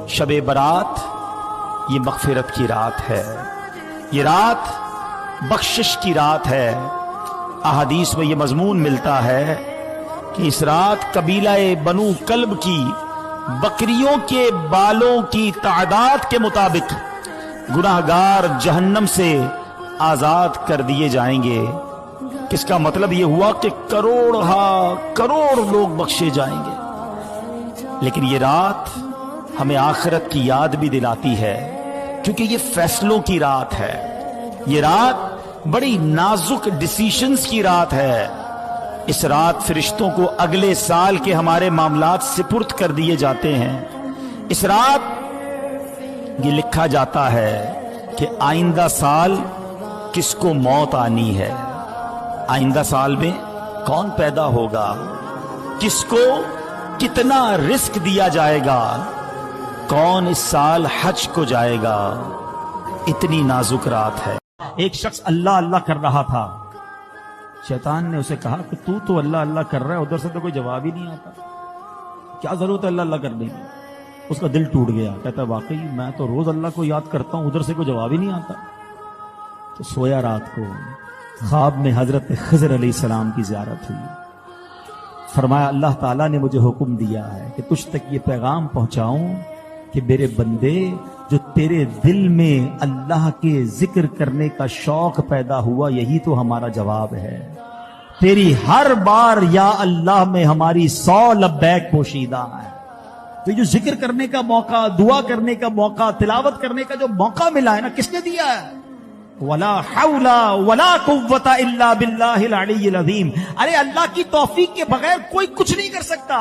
शब बरात ये मगफिरत की रात है, ये रात बख्शिश की रात है। अहादीस में ये मजमून मिलता है कि इस रात कबीला बनु कल्ब की बकरियों के बालों की तादाद के मुताबिक गुनाहगार जहन्नम से आजाद कर दिए जाएंगे। किसका मतलब ये हुआ कि करोड़ लोग बख्शे जाएंगे। लेकिन ये रात हमें आखिरत की याद भी दिलाती है, क्योंकि ये फैसलों की रात है। ये रात बड़ी नाजुक डिसीजंस की रात है। इस रात फरिश्तों को अगले साल के हमारे मामलात सिपुर्द कर दिए जाते हैं। इस रात ये लिखा जाता है कि आइंदा साल किसको मौत आनी है, आइंदा साल में कौन पैदा होगा, किसको कितना रिस्क दिया जाएगा, कौन इस साल हज को जाएगा। इतनी नाजुक रात है। एक शख्स अल्लाह अल्लाह कर रहा था, शैतान ने उसे कहा कि तू तो अल्लाह अल्लाह कर रहा है, उधर से तो कोई जवाब ही नहीं आता, क्या जरूरत है अल्लाह अल्लाह करने की। उसका दिल टूट गया, कहता वाकई मैं तो रोज अल्लाह को याद करता हूं, उधर से कोई जवाब ही नहीं आता। तो सोया रात को, ख्वाब में हजरत खिज़र अलैहिस्सलाम की ज़ियारत हुई। फरमाया अल्लाह ताला ने मुझे हुक्म दिया है कि तुझ तक ये पैगाम पहुंचाऊं कि मेरे बंदे, जो तेरे दिल में अल्लाह के जिक्र करने का शौक पैदा हुआ, यही तो हमारा जवाब है। तेरी हर बार या अल्लाह में हमारी 100 लब्बैक पोशीदा है। तो जो जिक्र करने का मौका, दुआ करने का मौका, तिलावत करने का जो मौका मिला है ना, किसने दिया है? वला हौला वला कुव्वता इल्ला बिल्लाहिल अलीय्यिल अज़ीम। अरे अल्लाह की तौफीक के बगैर कोई कुछ नहीं कर सकता।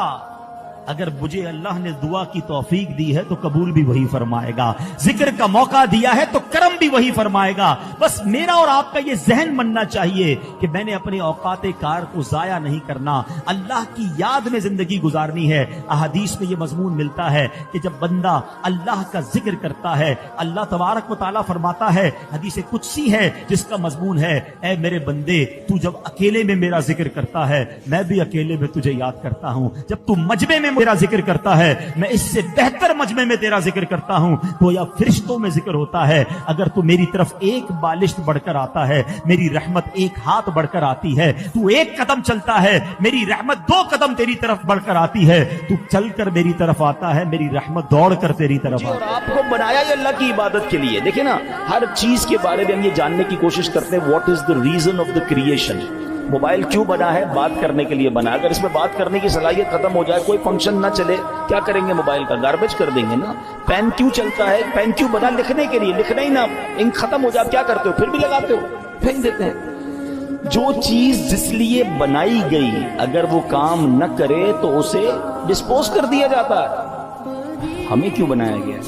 अगर मुझे अल्लाह ने दुआ की तौफीक दी है तो कबूल भी वही फरमाएगा, जिक्र का मौका दिया है तो करम भी वही फरमाएगा। बस मेरा और आपका ये जहन बनना चाहिए कि मैंने अपने औकात कार को जाया नहीं करना, अल्लाह की याद में जिंदगी गुजारनी है। अहादीस में ये मजमून मिलता है कि जब बंदा अल्लाह का जिक्र करता है, अल्लाह तबारक व तआला फरमाता है, हदीस कुदसी है जिसका मजमून है, ऐ मेरे बंदे, तू जब अकेले में मेरा जिक्र करता है, मैं भी अकेले में तुझे याद करता हूं। जब तू मजमे में मेरा जिक्र करता है, मैं इससे बेहतर मजमे में तेरा जिक्र करता हूं। तो या फरिश्तों में जिक्र होता है, अगर तू मेरी तरफ एक बालिश्त बढ़कर आता है, मेरी रहमत एक हाथ बढ़कर आती है। तू एक कदम चलता है, मेरी रहमत 2 कदम तेरी तरफ बढ़कर आती है। तू चलकर मेरी तरफ आता है, मेरी रहमत दौड़कर तेरी तरफ आती है। और आपको बनाया ही अल्लाह की इबादत के लिए। देखिए ना, हर चीज के बारे में हम ये जानने की कोशिश करते हैं, what is the reason of the creation. Mobile क्यों बना है? बात करने के लिए बना। अगर इसमें बात करने की सलाहियत खत्म हो जाए, कोई फंक्शन ना चले, क्या करेंगे? मोबाइल का गार्बेज कर देंगे ना। पेन क्यों चलता है? पेन क्यों बना? लिखने के लिए। लिखना ही ना, इंक खत्म हो जाए, क्या करते हो? फिर भी लगाते हो, फेंक देते हैं। जो चीज जिस लिए बनाई गई, अगर वो काम न करे तो उसे डिस्पोज कर दिया जाता है। हमें क्यों बनाया गया?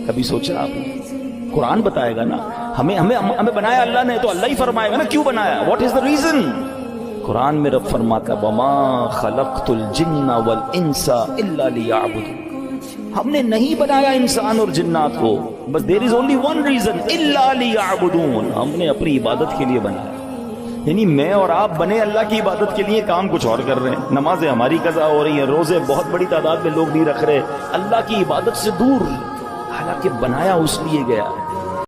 कभी सोचा आपने? कुरान बताएगा ना। हमें बनाया अल्लाह ने, तो अल्लाह ही फरमाएगा ना क्यों बनाया, व्हाट इज द रीजन। कुरान में रब फरमाता, वमा खलक़तुल जिन्ना वल इंसा इल्ला लियअबुदून। हमने नहीं बनाया इंसान और जिन्नात को, बस there is only one reason, इल्ला लियअबुदून। हमने अपनी इबादत के लिए बनाया। यानी मैं और आप बने अल्लाह की इबादत के लिए, काम कुछ और कर रहे हैं। नमाजें हमारी कज़ा हो रही हैं, रोजे बहुत बड़ी तादाद में लोग नहीं रख रहे, अल्लाह की इबादत से दूर। हालांकि बनाया उस लिए गया है